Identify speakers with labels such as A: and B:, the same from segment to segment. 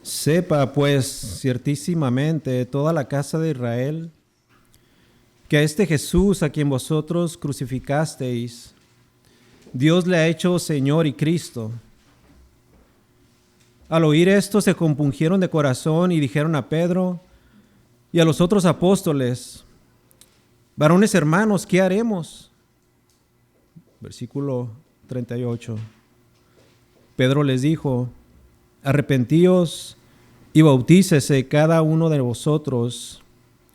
A: Sepa pues ciertísimamente toda la casa de Israel que a este Jesús a quien vosotros crucificasteis, Dios le ha hecho Señor y Cristo. Al oír esto se compungieron de corazón y dijeron a Pedro y a los otros apóstoles: varones hermanos, ¿qué haremos? Versículo 38. Pedro les dijo: arrepentíos y bautícese cada uno de vosotros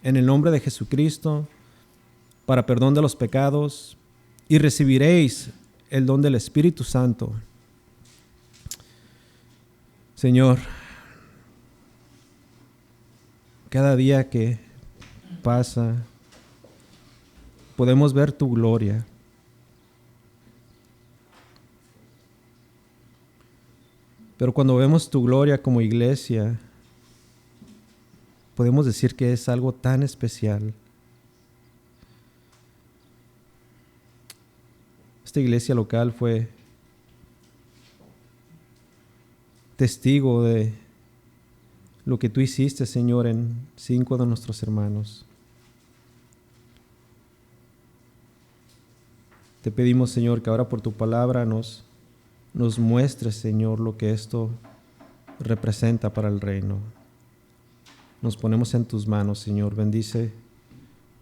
A: en el nombre de Jesucristo para perdón de los pecados, y recibiréis el don del Espíritu Santo. Señor, cada día que pasa podemos ver tu gloria. Pero cuando vemos tu gloria como iglesia, podemos decir que es algo tan especial. Esta iglesia local fue testigo de lo que tú hiciste, Señor, en 5 de nuestros hermanos. Te pedimos, Señor, que ahora por tu palabra nos muestres, Señor, lo que esto representa para el reino. Nos ponemos en tus manos, Señor. Bendice,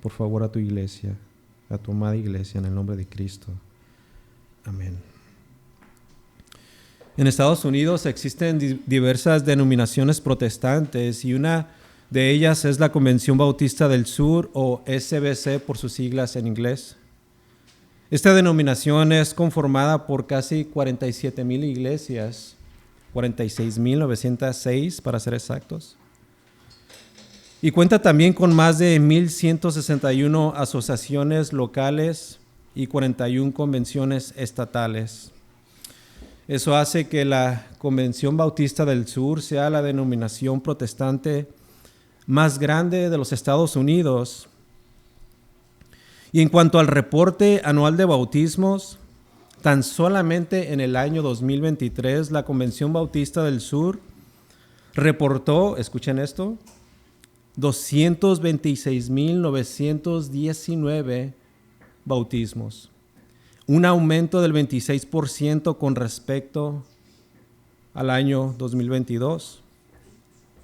A: por favor, a tu iglesia, a tu amada iglesia, en el nombre de Cristo. Amén. En Estados Unidos existen diversas denominaciones protestantes y una de ellas es la Convención Bautista del Sur, o SBC por sus siglas en inglés. Esta denominación es conformada por casi 47,000 iglesias, 46,906 para ser exactos, y cuenta también con más de 1,161 asociaciones locales y 41 convenciones estatales. Eso hace que la Convención Bautista del Sur sea la denominación protestante más grande de los Estados Unidos. Y en cuanto al reporte anual de bautismos, tan solamente en el año 2023 la Convención Bautista del Sur reportó, escuchen esto, 226,919 bautismos. Un aumento del 26% con respecto al año 2022.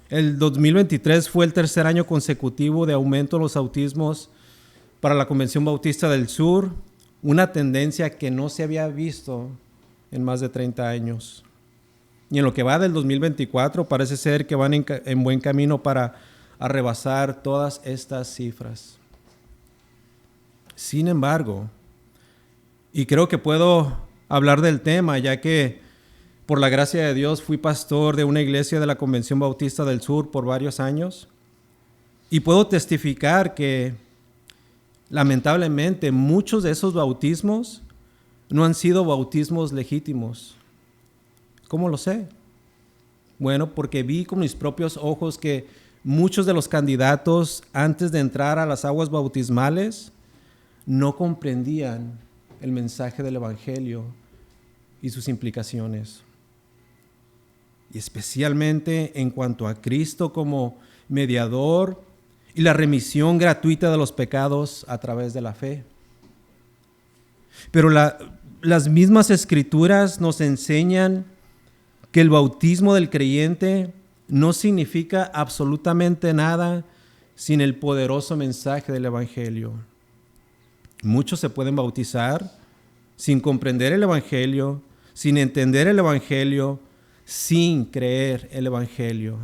A: El 2023 fue el tercer año consecutivo de aumento en los bautismos para la Convención Bautista del Sur, una tendencia que no se había visto en más de 30 años. Y en lo que va del 2024 parece ser que van en buen camino para rebasar todas estas cifras. Sin embargo, y creo que puedo hablar del tema, ya que por la gracia de Dios fui pastor de una iglesia de la Convención Bautista del Sur por varios años, y puedo testificar que lamentablemente muchos de esos bautismos no han sido bautismos legítimos. ¿Cómo lo sé? Bueno, porque vi con mis propios ojos que muchos de los candidatos, antes de entrar a las aguas bautismales, no comprendían el mensaje del Evangelio y sus implicaciones. Y especialmente en cuanto a Cristo como mediador y la remisión gratuita de los pecados a través de la fe. Pero las mismas escrituras nos enseñan que el bautismo del creyente no significa absolutamente nada sin el poderoso mensaje del Evangelio. Muchos se pueden bautizar sin comprender el Evangelio, sin entender el Evangelio, sin creer el Evangelio.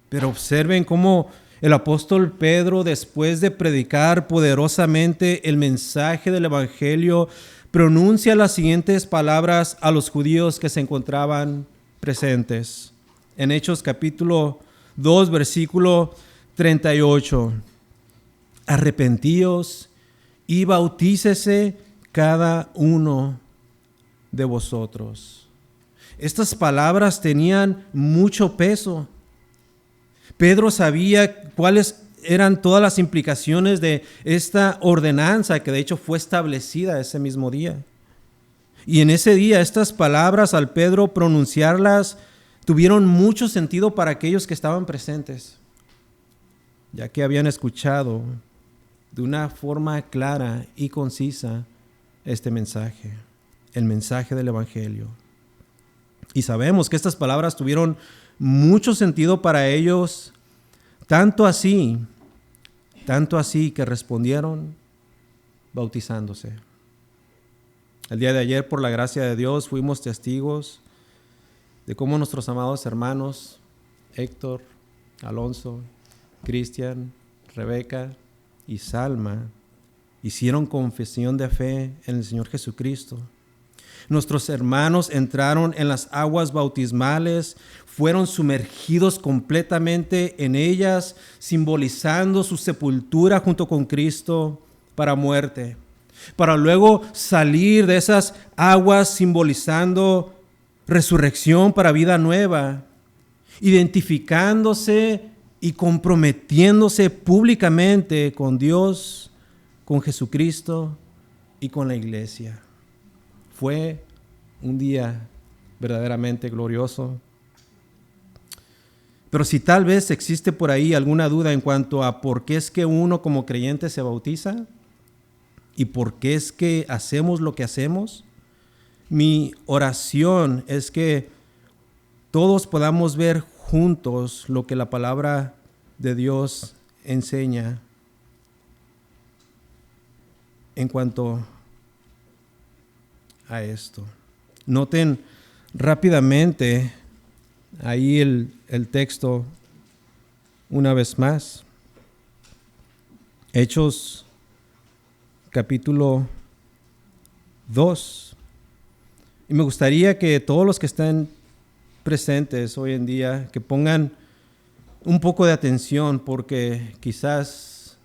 A: Pero observen cómo el apóstol Pedro, después de predicar poderosamente el mensaje del Evangelio, pronuncia las siguientes palabras a los judíos que se encontraban presentes. En Hechos capítulo 2, versículo 38. Arrepentíos y bautícese cada uno de vosotros. Estas palabras tenían mucho peso. Pedro sabía cuáles eran todas las implicaciones de esta ordenanza que de hecho fue establecida ese mismo día. Y en ese día estas palabras, al Pedro pronunciarlas, tuvieron mucho sentido para aquellos que estaban presentes, ya que habían escuchado de una forma clara y concisa este mensaje, el mensaje del Evangelio. Y sabemos que estas palabras tuvieron mucho sentido para ellos, tanto así que respondieron bautizándose. El día de ayer, por la gracia de Dios, fuimos testigos de cómo nuestros amados hermanos Héctor, Alonso, Cristian, Rebeca y Salma hicieron confesión de fe en el Señor Jesucristo. Nuestros hermanos entraron en las aguas bautismales, fueron sumergidos completamente en ellas, simbolizando su sepultura junto con Cristo para muerte, para luego salir de esas aguas simbolizando resurrección para vida nueva, identificándose y comprometiéndose públicamente con Dios, con Jesucristo y con la iglesia. Fue un día verdaderamente glorioso. Pero si tal vez existe por ahí alguna duda en cuanto a por qué es que uno como creyente se bautiza y por qué es que hacemos lo que hacemos, mi oración es que todos podamos ver juntos lo que la palabra de Dios enseña en cuanto a esto. Noten rápidamente ahí el texto una vez más. Hechos capítulo 2. Y me gustaría que todos los que están presentes hoy en día, que pongan un poco de atención, porque quizás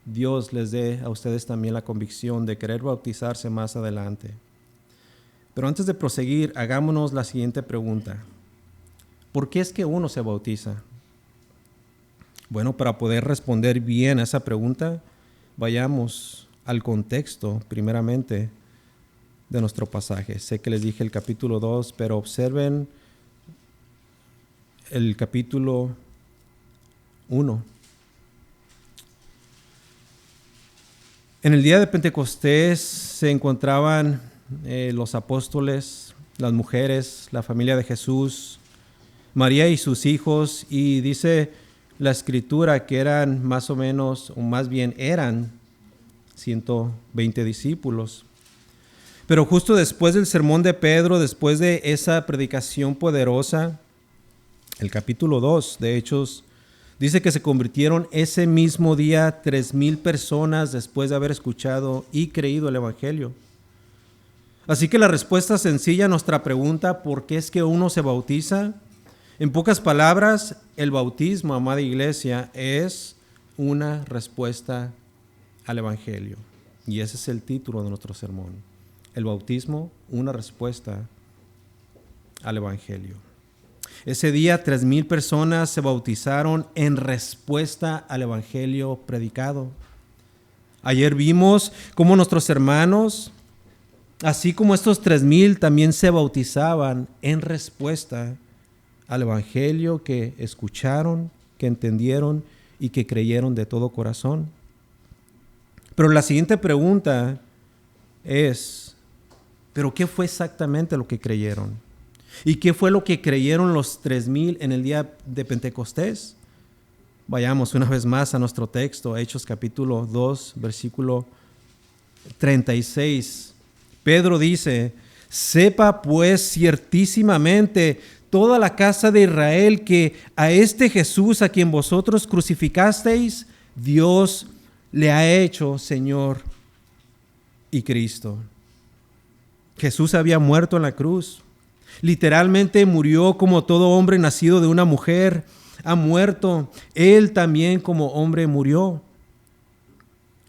A: Dios les dé a ustedes también la convicción de querer bautizarse más adelante. Pero antes de proseguir, hagámonos la siguiente pregunta. ¿Por qué es que uno se bautiza? Bueno, para poder responder bien a esa pregunta, vayamos al contexto, primeramente, de nuestro pasaje. Sé que les dije el capítulo 2, pero observen el capítulo 1. En el día de Pentecostés se encontraban los apóstoles, las mujeres, la familia de Jesús, María y sus hijos, y dice la Escritura que eran más o menos, o más bien eran 120 discípulos. Pero justo después del sermón de Pedro, después de esa predicación poderosa, el capítulo 2 de Hechos dice que se convirtieron ese mismo día 3,000 personas después de haber escuchado y creído el Evangelio. Así que la respuesta sencilla a nuestra pregunta, ¿por qué es que uno se bautiza? En pocas palabras, el bautismo, amada iglesia, es una respuesta al Evangelio. Y ese es el título de nuestro sermón. El bautismo, una respuesta al Evangelio. Ese día 3,000 personas se bautizaron en respuesta al Evangelio predicado. Ayer vimos cómo nuestros hermanos, así como estos 3,000, también se bautizaban en respuesta al Evangelio que escucharon, que entendieron y que creyeron de todo corazón. Pero la siguiente pregunta es, ¿pero qué fue exactamente lo que creyeron? ¿Y qué fue lo que creyeron los 3,000 en el día de Pentecostés? Vayamos una vez más a nuestro texto, Hechos capítulo 2, versículo 36. Pedro dice, sepa pues ciertísimamente toda la casa de Israel que a este Jesús a quien vosotros crucificasteis, Dios le ha hecho Señor y Cristo. Jesús había muerto en la cruz. Literalmente murió como todo hombre nacido de una mujer. Ha muerto. Él también como hombre murió.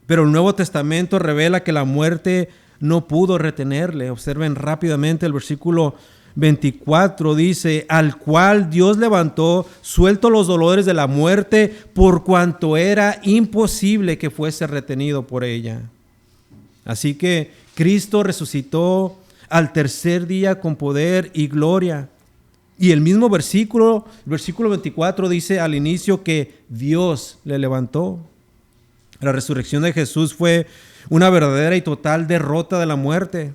A: Pero el Nuevo Testamento revela que la muerte no pudo retenerle. Observen rápidamente el versículo 24. Dice, al cual Dios levantó, suelto los dolores de la muerte, por cuanto era imposible que fuese retenido por ella. Así que Cristo resucitó al tercer día con poder y gloria. Y el mismo versículo 24 dice al inicio que Dios le levantó. La resurrección de Jesús fue una verdadera y total derrota de la muerte.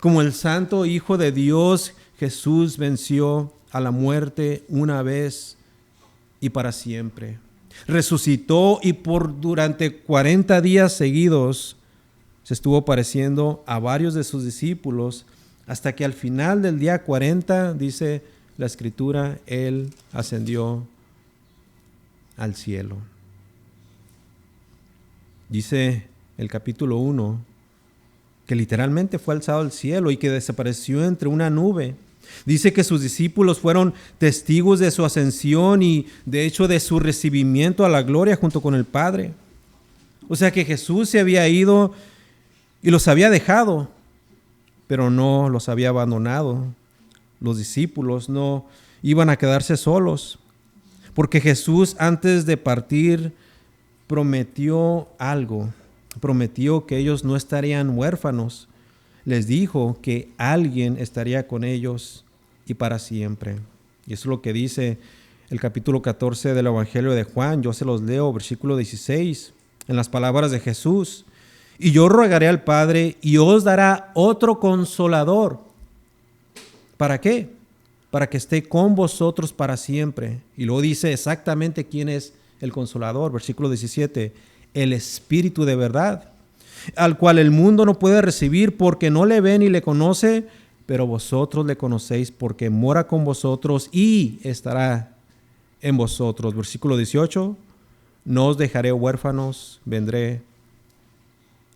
A: Como el santo Hijo de Dios, Jesús venció a la muerte una vez y para siempre. Resucitó y durante 40 días seguidos se estuvo pareciendo a varios de sus discípulos hasta que al final del día 40, dice la Escritura, Él ascendió al cielo. Dice el capítulo 1 que literalmente fue alzado al cielo y que desapareció entre una nube. Dice que sus discípulos fueron testigos de su ascensión y de hecho de su recibimiento a la gloria junto con el Padre. O sea que Jesús se había ido y los había dejado, pero no los había abandonado. Los discípulos no iban a quedarse solos, porque Jesús antes de partir prometió algo. Prometió que ellos no estarían huérfanos. Les dijo que alguien estaría con ellos y para siempre. Y eso es lo que dice el capítulo 14 del Evangelio de Juan. Yo se los leo, versículo 16, en las palabras de Jesús. Y yo rogaré al Padre y os dará otro consolador. ¿Para qué? Para que esté con vosotros para siempre. Y luego dice exactamente quién es el consolador. Versículo 17. El Espíritu de verdad, al cual el mundo no puede recibir porque no le ve ni le conoce, pero vosotros le conocéis porque mora con vosotros y estará en vosotros. Versículo 18. No os dejaré huérfanos, vendré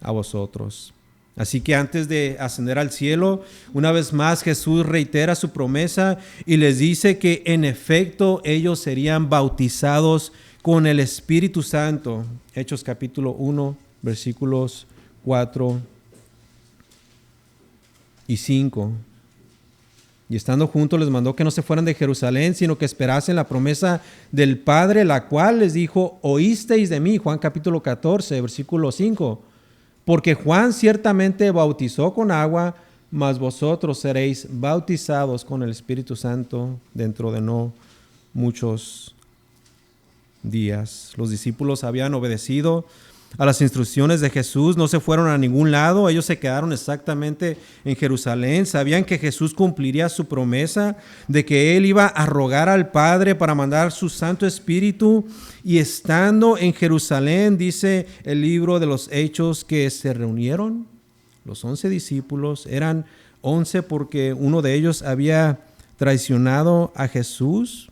A: a vosotros. Así que antes de ascender al cielo, una vez más Jesús reitera su promesa y les dice que en efecto ellos serían bautizados con el Espíritu Santo. Hechos capítulo 1, versículos 4 y 5. Y estando juntos les mandó que no se fueran de Jerusalén, sino que esperasen la promesa del Padre, la cual les dijo, oísteis de mí. Juan capítulo 14, versículo 5. Porque Juan ciertamente bautizó con agua, mas vosotros seréis bautizados con el Espíritu Santo dentro de no muchos días. Los discípulos habían obedecido a las instrucciones de Jesús, no se fueron a ningún lado, ellos se quedaron exactamente en Jerusalén, sabían que Jesús cumpliría su promesa de que Él iba a rogar al Padre para mandar su Santo Espíritu, y estando en Jerusalén, dice el libro de los Hechos, que se reunieron los 11 discípulos, eran 11 porque uno de ellos había traicionado a Jesús,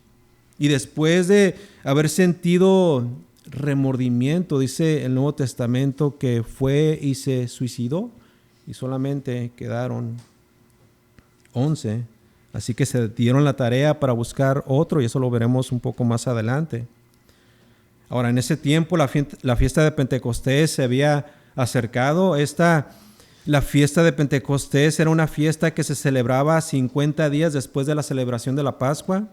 A: y después de haber sentido remordimiento, dice el Nuevo Testamento, que fue y se suicidó, y solamente quedaron 11. Así que se dieron la tarea para buscar otro, y eso lo veremos un poco más adelante. Ahora, en ese tiempo la fiesta de Pentecostés se había acercado. La fiesta de Pentecostés era una fiesta que se celebraba 50 días después de la celebración de la Pascua.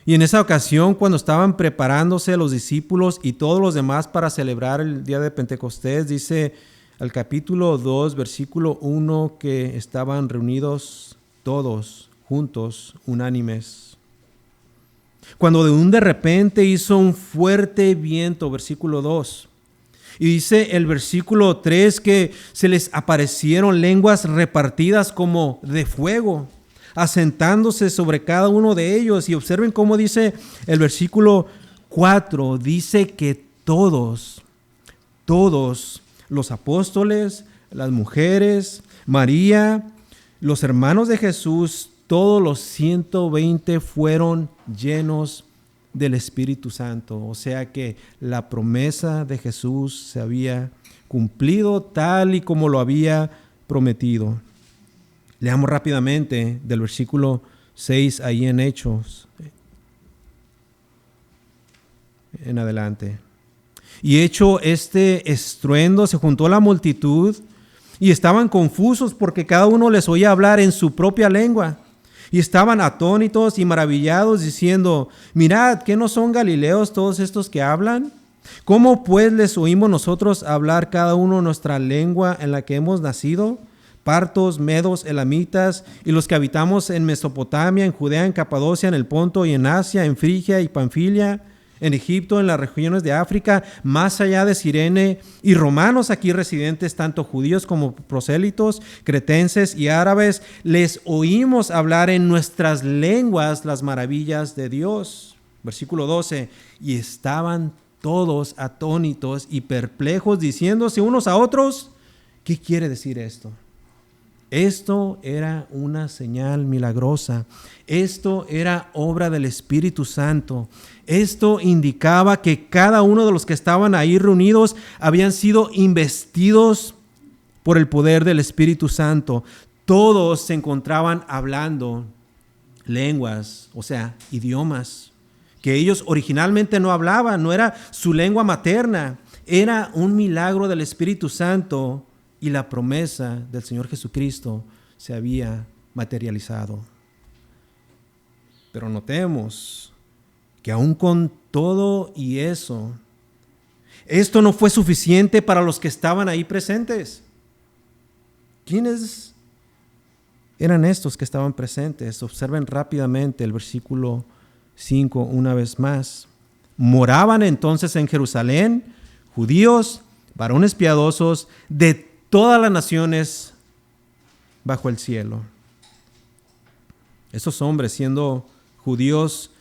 A: Y en esa ocasión, cuando estaban preparándose los discípulos y todos los demás para celebrar el día de Pentecostés, dice el capítulo 2, versículo 1, que estaban reunidos todos juntos, unánimes. Cuando de repente hizo un fuerte viento, versículo 2. Y dice el versículo 3 que se les aparecieron lenguas repartidas como de fuego, asentándose sobre cada uno de ellos. Y observen cómo dice el versículo 4, dice que todos los apóstoles, las mujeres, María, los hermanos de Jesús, todos los 120 fueron llenos del Espíritu Santo. O sea que la promesa de Jesús se había cumplido tal y como lo había prometido. Leamos rápidamente del versículo 6 ahí en Hechos en adelante. Y hecho este estruendo, se juntó la multitud y estaban confusos porque cada uno les oía hablar en su propia lengua. Y estaban atónitos y maravillados diciendo, mirad, ¿qué no son galileos todos estos que hablan? ¿Cómo pues les oímos nosotros hablar cada uno nuestra lengua en la que hemos nacido? partos, medos, elamitas, y los que habitamos en Mesopotamia, en Judea, en Capadocia, en el Ponto y en Asia, en Frigia y Panfilia, en Egipto, en las regiones de África, más allá de Cirene, y romanos aquí residentes, tanto judíos como prosélitos, cretenses y árabes, les oímos hablar en nuestras lenguas las maravillas de Dios. Versículo 12, y estaban todos atónitos y perplejos, diciéndose unos a otros, ¿qué quiere decir esto? Esto era una señal milagrosa. Esto era obra del Espíritu Santo. Esto indicaba que cada uno de los que estaban ahí reunidos habían sido investidos por el poder del Espíritu Santo. Todos se encontraban hablando lenguas, o sea, idiomas, que ellos originalmente no hablaban, no era su lengua materna. Era un milagro del Espíritu Santo y la promesa del Señor Jesucristo se había materializado. Pero notemos que aún con todo y eso, esto no fue suficiente para los que estaban ahí presentes. ¿Quiénes eran estos que estaban presentes? Observen rápidamente el versículo 5 una vez más. Moraban entonces en Jerusalén judíos, varones piadosos, de todas las naciones bajo el cielo. Estos hombres, siendo judíos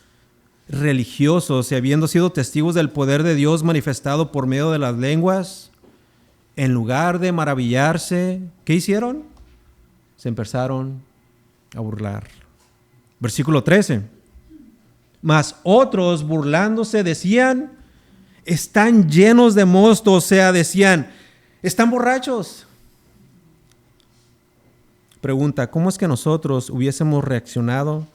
A: religiosos y habiendo sido testigos del poder de Dios manifestado por medio de las lenguas, en lugar de maravillarse, ¿qué hicieron? Se empezaron a burlar. Versículo 13. Mas otros, burlándose, decían, están llenos de mosto, o sea, decían, están borrachos. Pregunta, ¿cómo es que nosotros hubiésemos reaccionado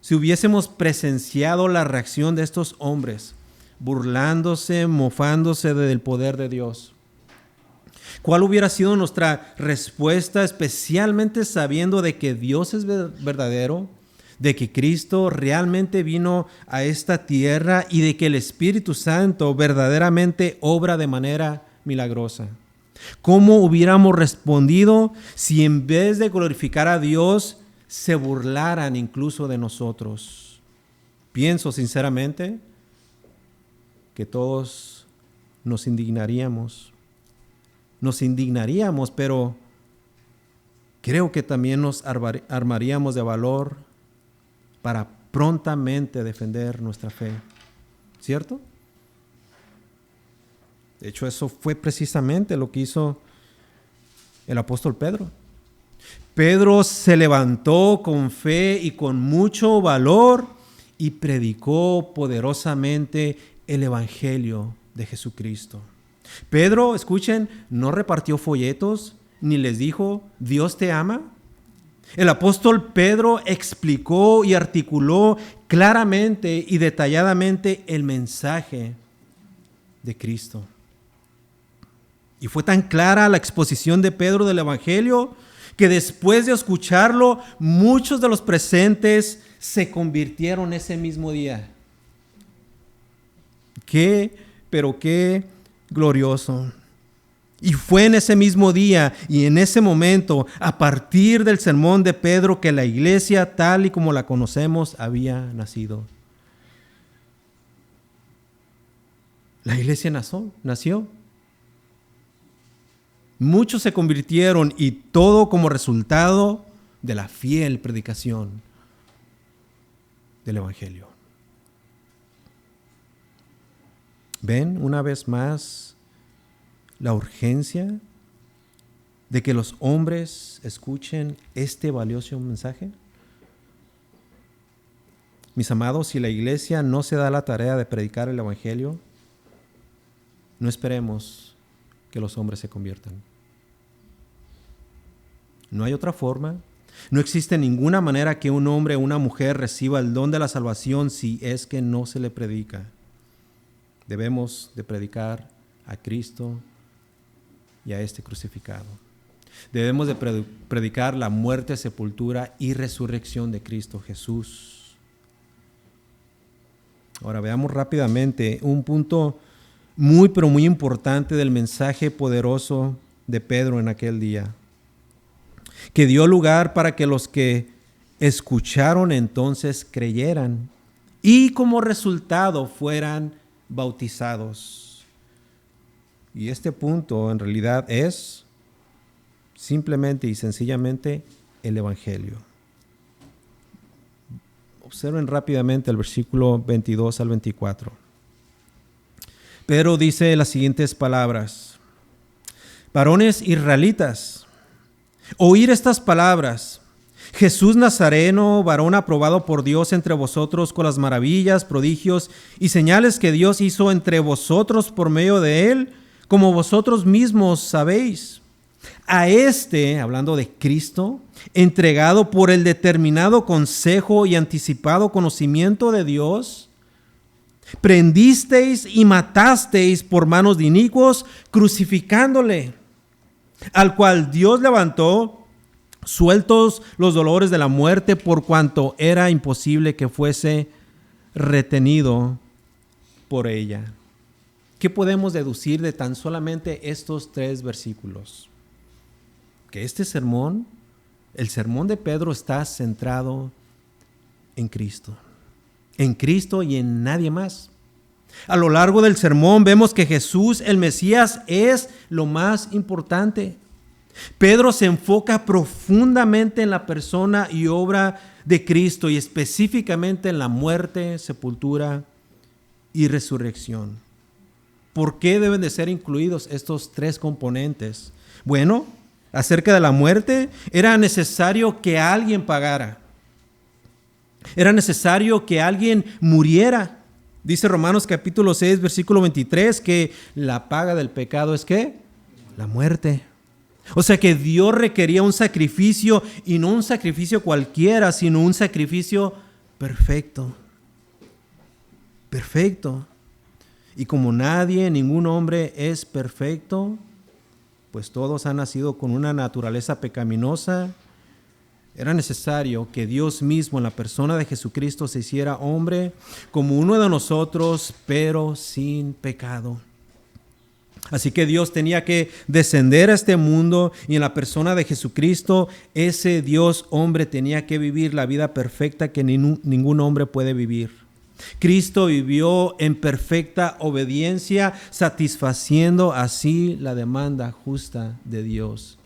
A: si hubiésemos presenciado la reacción de estos hombres, burlándose, mofándose del poder de Dios? ¿Cuál hubiera sido nuestra respuesta, especialmente sabiendo de que Dios es verdadero, de que Cristo realmente vino a esta tierra y de que el Espíritu Santo verdaderamente obra de manera milagrosa? ¿Cómo hubiéramos respondido si en vez de glorificar a Dios se burlaran incluso de nosotros? Pienso sinceramente que todos nos indignaríamos, pero creo que también nos armaríamos de valor para prontamente defender nuestra fe, ¿cierto? De hecho, eso fue precisamente lo que hizo el apóstol Pedro. Pedro se levantó con fe y con mucho valor y predicó poderosamente el evangelio de Jesucristo. Pedro, escuchen, no repartió folletos ni les dijo, Dios te ama. El apóstol Pedro explicó y articuló claramente y detalladamente el mensaje de Cristo. Y fue tan clara la exposición de Pedro del evangelio que después de escucharlo, muchos de los presentes se convirtieron ese mismo día. Qué glorioso. Y fue en ese mismo día y en ese momento, a partir del sermón de Pedro, que la iglesia tal y como la conocemos había nacido. La iglesia nació. Muchos se convirtieron y todo como resultado de la fiel predicación del evangelio. ¿Ven una vez más la urgencia de que los hombres escuchen este valioso mensaje? Mis amados, si la iglesia no se da la tarea de predicar el evangelio, no esperemos que los hombres se conviertan. No hay otra forma. No existe ninguna manera que un hombre o una mujer reciba el don de la salvación si es que no se le predica. Debemos de predicar a Cristo y a este crucificado. Debemos de predicar la muerte, sepultura y resurrección de Cristo Jesús. Ahora veamos rápidamente un punto muy pero muy importante del mensaje poderoso de Pedro en aquel día. que dio lugar para que los que escucharon entonces creyeran y como resultado fueran bautizados. Y este punto en realidad es simplemente y sencillamente el Evangelio. Observen rápidamente el versículo 22 al 24. Pedro dice las siguientes palabras: varones israelitas, oír estas palabras. Jesús Nazareno, varón aprobado por Dios entre vosotros con las maravillas, prodigios y señales que Dios hizo entre vosotros por medio de él, como vosotros mismos sabéis. A este, hablando de Cristo, entregado por el determinado consejo y anticipado conocimiento de Dios, prendisteis y matasteis por manos de inicuos, crucificándole, al cual Dios levantó, sueltos los dolores de la muerte, por cuanto era imposible que fuese retenido por ella. ¿Qué podemos deducir de tan solamente estos 3 versículos? Que este sermón, el sermón de Pedro, está centrado en Cristo y en nadie más. A lo largo del sermón vemos que Jesús, el Mesías, es lo más importante. Pedro se enfoca profundamente en la persona y obra de Cristo y específicamente en la muerte, sepultura y resurrección. ¿Por qué deben de ser incluidos estos 3 componentes? Bueno, acerca de la muerte, era necesario que alguien pagara. Era necesario que alguien muriera. Dice Romanos capítulo 6, versículo 23, que la paga del pecado es ¿qué? La muerte. O sea que Dios requería un sacrificio, y no un sacrificio cualquiera, sino un sacrificio perfecto. Perfecto. Y como ningún hombre es perfecto, pues todos han nacido con una naturaleza pecaminosa, era necesario que Dios mismo, en la persona de Jesucristo, se hiciera hombre como uno de nosotros, pero sin pecado. Así que Dios tenía que descender a este mundo, y en la persona de Jesucristo, ese Dios hombre tenía que vivir la vida perfecta que ningún hombre puede vivir. Cristo vivió en perfecta obediencia, satisfaciendo así la demanda justa de Dios.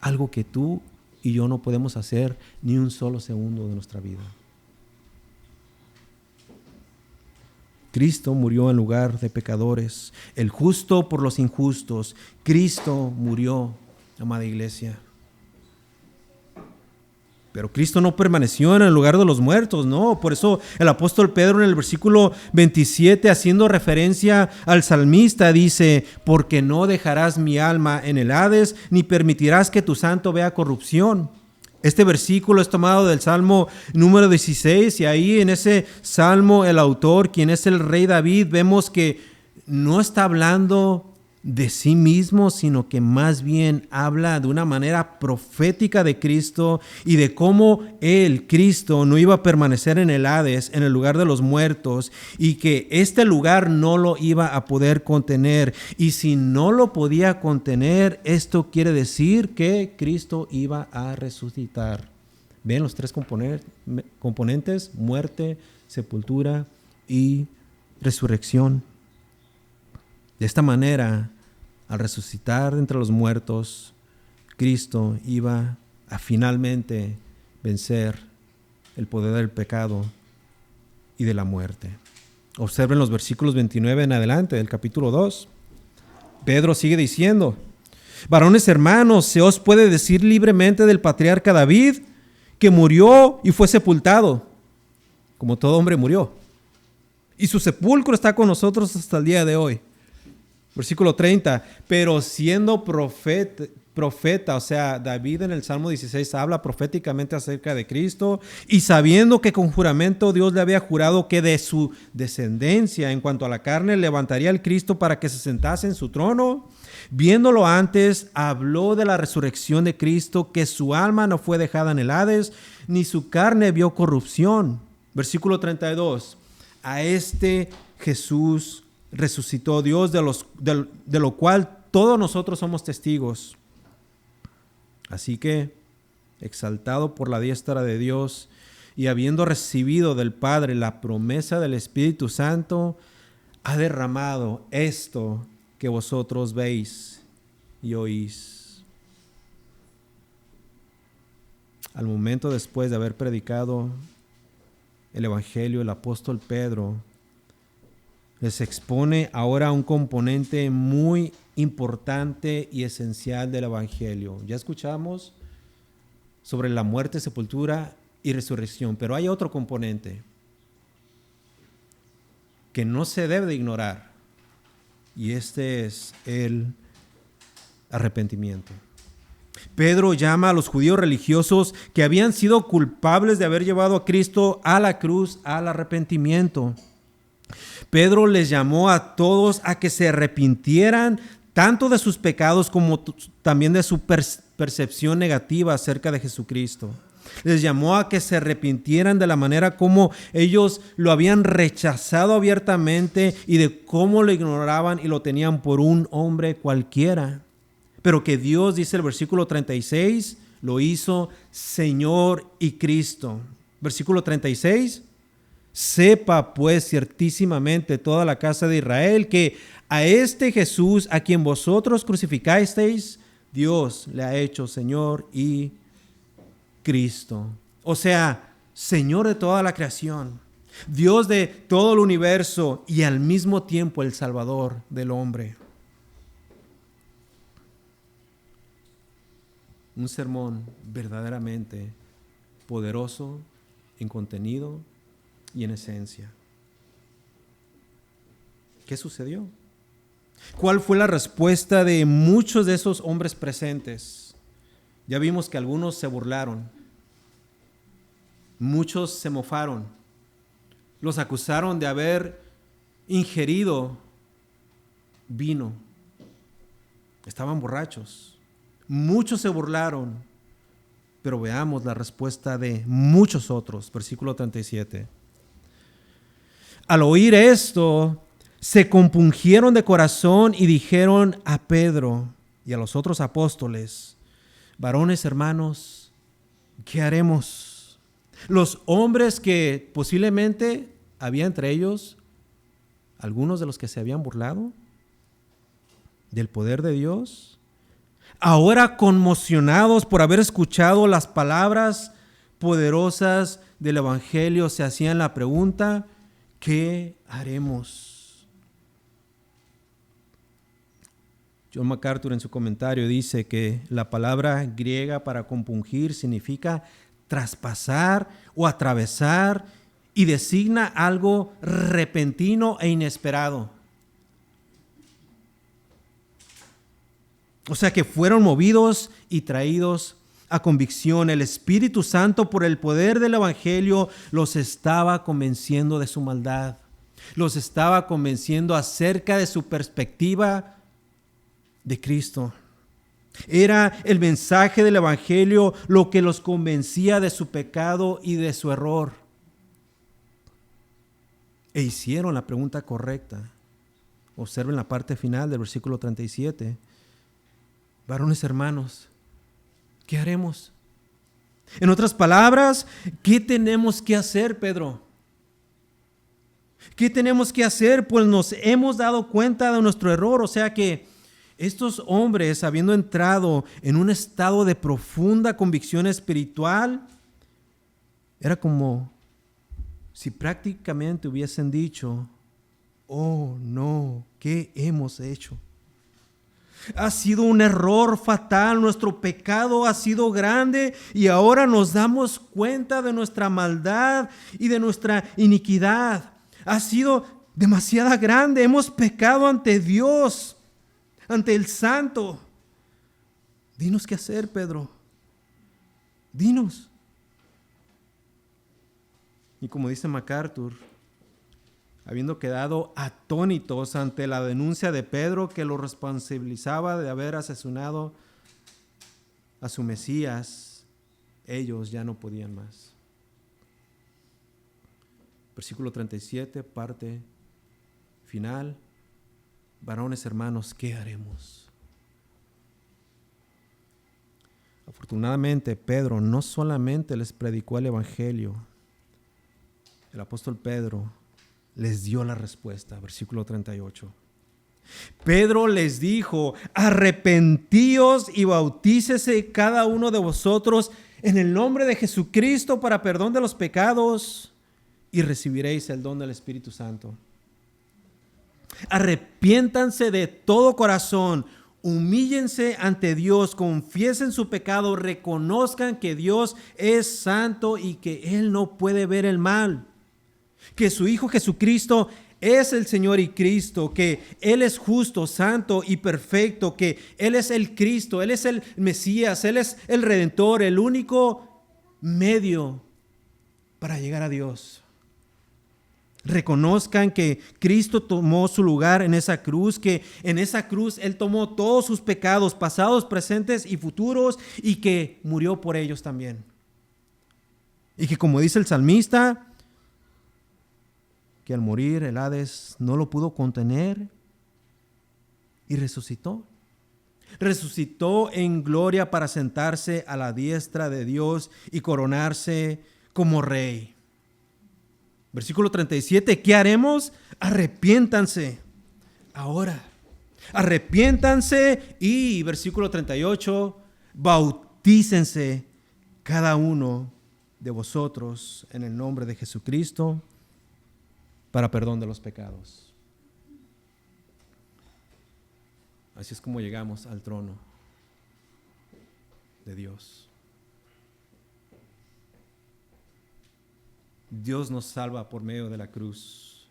A: Algo que tú y yo no podemos hacer ni un solo segundo de nuestra vida. Cristo murió en lugar de pecadores, el justo por los injustos. Cristo murió, amada iglesia. Pero Cristo no permaneció en el lugar de los muertos, no. Por eso el apóstol Pedro en el versículo 27, haciendo referencia al salmista, dice: porque no dejarás mi alma en el Hades, ni permitirás que tu santo vea corrupción. Este versículo es tomado del Salmo número 16, y ahí en ese Salmo el autor, quien es el rey David, vemos que no está hablando de sí mismo, sino que más bien habla de una manera profética de Cristo y de cómo él, Cristo, no iba a permanecer en el Hades, en el lugar de los muertos, y que este lugar no lo iba a poder contener. Y si no lo podía contener, esto quiere decir que Cristo iba a resucitar. ¿Ven los 3 componentes? Muerte, sepultura y resurrección. De esta manera, al resucitar de entre los muertos, Cristo iba a finalmente vencer el poder del pecado y de la muerte. Observen los versículos 29 en adelante del capítulo 2. Pedro sigue diciendo: varones hermanos, se os puede decir libremente del patriarca David, que murió y fue sepultado, como todo hombre murió, y su sepulcro está con nosotros hasta el día de hoy. Versículo 30, pero siendo profeta, o sea, David en el Salmo 16 habla proféticamente acerca de Cristo, y sabiendo que con juramento Dios le había jurado que de su descendencia en cuanto a la carne levantaría al Cristo para que se sentase en su trono, viéndolo antes, habló de la resurrección de Cristo, que su alma no fue dejada en el Hades, ni su carne vio corrupción. Versículo 32, a este Jesús resucitó Dios, de lo cual todos nosotros somos testigos. Así que exaltado por la diestra de Dios y habiendo recibido del Padre la promesa del Espíritu Santo, ha derramado esto que vosotros veis y oís. Al momento después de haber predicado el Evangelio, el apóstol Pedro les expone ahora un componente muy importante y esencial del Evangelio. Ya escuchamos sobre la muerte, sepultura y resurrección, pero hay otro componente que no se debe de ignorar, y este es el arrepentimiento. Pedro llama a los judíos religiosos que habían sido culpables de haber llevado a Cristo a la cruz al arrepentimiento. Pedro les llamó a todos a que se arrepintieran tanto de sus pecados como también de su percepción negativa acerca de Jesucristo. Les llamó a que se arrepintieran de la manera como ellos lo habían rechazado abiertamente y de cómo lo ignoraban y lo tenían por un hombre cualquiera. Pero que Dios, dice el versículo 36, lo hizo Señor y Cristo. Versículo 36. Sepa pues ciertísimamente toda la casa de Israel que a este Jesús a quien vosotros crucificasteis, Dios le ha hecho Señor y Cristo. O sea, Señor de toda la creación, Dios de todo el universo y al mismo tiempo el Salvador del hombre. Un sermón verdaderamente poderoso en contenido y en esencia. ¿Qué sucedió? ¿Cuál fue la respuesta de muchos de esos hombres presentes? Ya vimos que algunos se burlaron, muchos se mofaron, los acusaron de haber ingerido vino, estaban borrachos, muchos se burlaron, pero veamos la respuesta de muchos otros, versículo 37. Al oír esto, se compungieron de corazón y dijeron a Pedro y a los otros apóstoles: varones hermanos, ¿qué haremos? Los hombres que posiblemente había entre ellos algunos de los que se habían burlado del poder de Dios, ahora conmocionados por haber escuchado las palabras poderosas del Evangelio, se hacían la pregunta: ¿qué haremos? John MacArthur en su comentario dice que la palabra griega para compungir significa traspasar o atravesar y designa algo repentino e inesperado. O sea que fueron movidos y traídos a convicción. El Espíritu Santo, por el poder del Evangelio, los estaba convenciendo de su maldad. Los estaba convenciendo acerca de su perspectiva de Cristo. Era el mensaje del Evangelio lo que los convencía de su pecado y de su error. E hicieron la pregunta correcta. Observen la parte final del versículo 37. Varones hermanos, ¿qué haremos? En otras palabras, ¿qué tenemos que hacer, Pedro? ¿Qué tenemos que hacer? Pues nos hemos dado cuenta de nuestro error. O sea que estos hombres, habiendo entrado en un estado de profunda convicción espiritual, era como si prácticamente hubiesen dicho: oh no, ¿qué hemos hecho? Ha sido un error fatal, nuestro pecado ha sido grande y ahora nos damos cuenta de nuestra maldad y de nuestra iniquidad. Ha sido demasiado grande, hemos pecado ante Dios, ante el Santo. Dinos qué hacer, Pedro. Dinos. Y como dice MacArthur, habiendo quedado atónitos ante la denuncia de Pedro que lo responsabilizaba de haber asesinado a su Mesías, ellos ya no podían más. Versículo 37, parte final. Varones hermanos, ¿qué haremos? Afortunadamente, Pedro no solamente les predicó el evangelio, el apóstol Pedro les dio la respuesta, versículo 38. Pedro les dijo: arrepentíos y bautícese cada uno de vosotros en el nombre de Jesucristo para perdón de los pecados y recibiréis el don del Espíritu Santo. Arrepiéntanse de todo corazón, humíllense ante Dios, confiesen su pecado, reconozcan que Dios es santo y que Él no puede ver el mal, que su Hijo Jesucristo es el Señor y Cristo, que Él es justo, santo y perfecto, que Él es el Cristo, Él es el Mesías, Él es el Redentor, el único medio para llegar a Dios. Reconozcan que Cristo tomó su lugar en esa cruz, que en esa cruz Él tomó todos sus pecados, pasados, presentes y futuros, y que murió por ellos también. Y que, como dice el salmista, que al morir el Hades no lo pudo contener y resucitó. Resucitó en gloria para sentarse a la diestra de Dios y coronarse como rey. Versículo 37, ¿qué haremos? Arrepiéntanse ahora. Arrepiéntanse y, versículo 38, bautícense cada uno de vosotros en el nombre de Jesucristo para perdón de los pecados. Así es como llegamos al trono de Dios. Dios nos salva por medio de la cruz.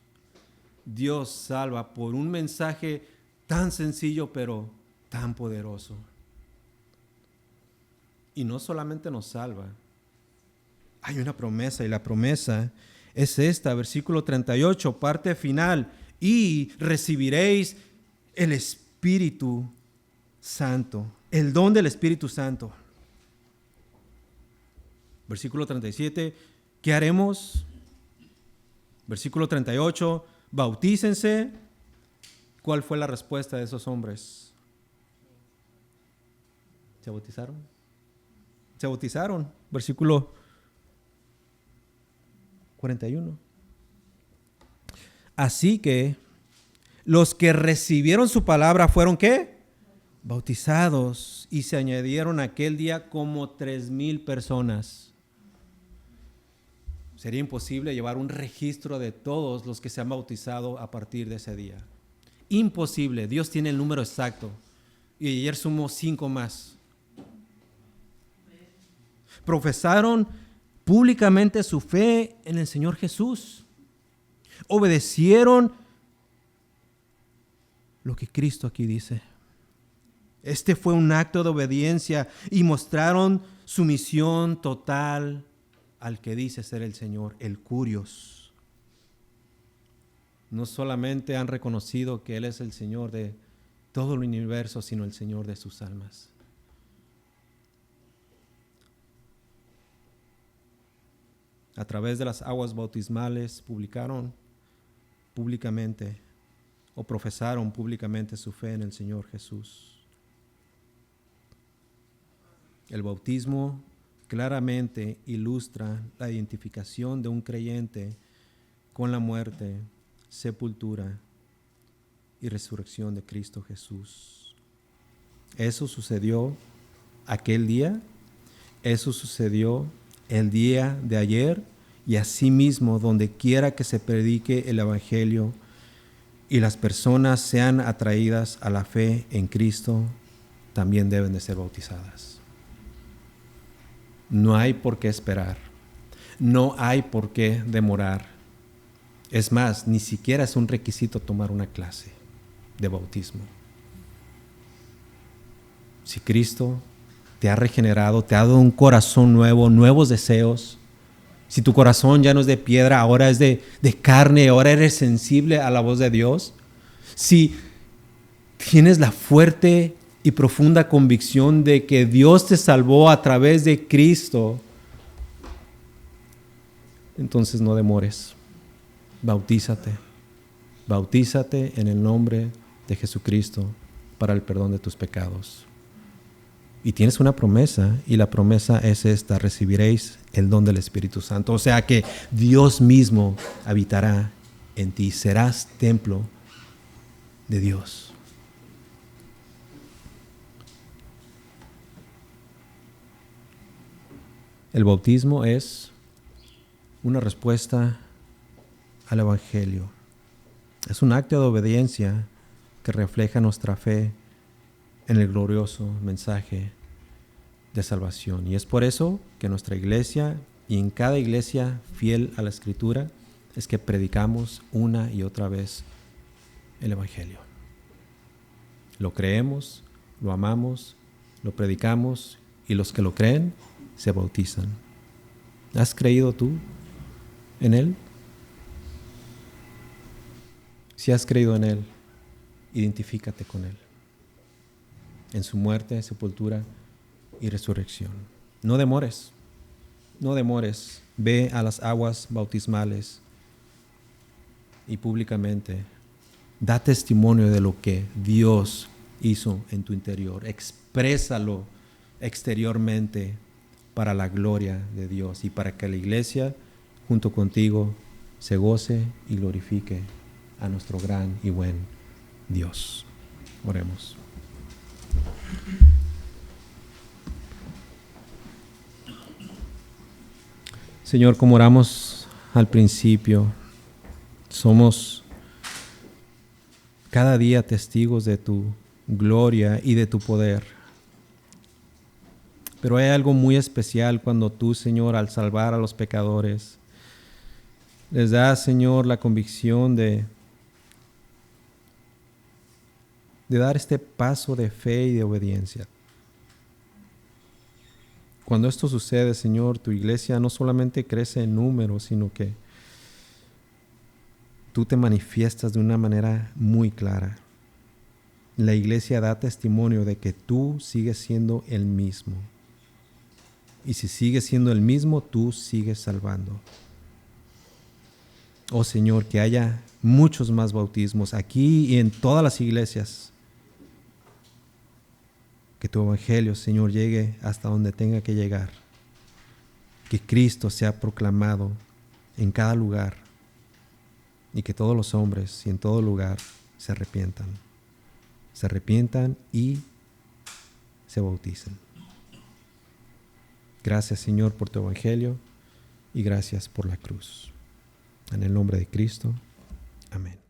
A: Dios salva por un mensaje tan sencillo pero tan poderoso. Y no solamente nos salva, hay una promesa, y la promesa es esta, versículo 38, parte final: y recibiréis el Espíritu Santo, el don del Espíritu Santo. Versículo 37, ¿qué haremos? Versículo 38, bautícense. ¿Cuál fue la respuesta de esos hombres? ¿Se bautizaron? Se bautizaron. Versículo 41. Así que los que recibieron su palabra fueron ¿qué? Bautizados, y se añadieron aquel día como 3,000 personas. Sería imposible llevar un registro de todos los que se han bautizado a partir de ese día. Imposible. Dios tiene el número exacto. Y ayer sumó 5 más. Profesaron públicamente su fe en el Señor Jesús. Obedecieron lo que Cristo aquí dice. Este fue un acto de obediencia y mostraron sumisión total al que dice ser el Señor, el Kurios. No solamente han reconocido que Él es el Señor de todo el universo, sino el Señor de sus almas. A través de las aguas bautismales publicaron públicamente o profesaron públicamente su fe en el Señor Jesús. El bautismo claramente ilustra la identificación de un creyente con la muerte, sepultura y resurrección de Cristo Jesús. Eso sucedió aquel día, eso sucedió el día de ayer, y asimismo donde quiera que se predique el evangelio y las personas sean atraídas a la fe en Cristo, también deben de ser bautizadas. No hay por qué esperar, no hay por qué demorar. Es más, ni siquiera es un requisito tomar una clase de bautismo. Si Cristo te ha regenerado, te ha dado un corazón nuevo, nuevos deseos. Si tu corazón ya no es de piedra, ahora es de carne, ahora eres sensible a la voz de Dios. Si tienes la fuerte y profunda convicción de que Dios te salvó a través de Cristo, entonces no demores. Bautízate. Bautízate en el nombre de Jesucristo para el perdón de tus pecados. Y tienes una promesa, y la promesa es esta: recibiréis el don del Espíritu Santo. O sea que Dios mismo habitará en ti, serás templo de Dios. El bautismo es una respuesta al Evangelio. Es un acto de obediencia que refleja nuestra fe en el glorioso mensaje de salvación. Y es por eso que nuestra iglesia, y en cada iglesia fiel a la Escritura, es que predicamos una y otra vez el Evangelio. Lo creemos, lo amamos, lo predicamos, y los que lo creen se bautizan. ¿Has creído tú en Él? Si has creído en Él, identifícate con Él, en su muerte, sepultura y resurrección. No demores, no demores. Ve a las aguas bautismales y públicamente da testimonio de lo que Dios hizo en tu interior. Exprésalo exteriormente para la gloria de Dios y para que la iglesia junto contigo se goce y glorifique a nuestro gran y buen Dios. Oremos. Señor, como oramos al principio, somos cada día testigos de tu gloria y de tu poder. Pero hay algo muy especial cuando tú, Señor, al salvar a los pecadores, les das, Señor, la convicción de dar este paso de fe y de obediencia. Cuando esto sucede, Señor, tu iglesia no solamente crece en número, sino que tú te manifiestas de una manera muy clara. La iglesia da testimonio de que tú sigues siendo el mismo. Y si sigues siendo el mismo, tú sigues salvando. Oh Señor, que haya muchos más bautismos aquí y en todas las iglesias. Que tu evangelio, Señor, llegue hasta donde tenga que llegar. Que Cristo sea proclamado en cada lugar. Y que todos los hombres y en todo lugar se arrepientan. Se arrepientan y se bauticen. Gracias, Señor, por tu evangelio y gracias por la cruz. En el nombre de Cristo. Amén.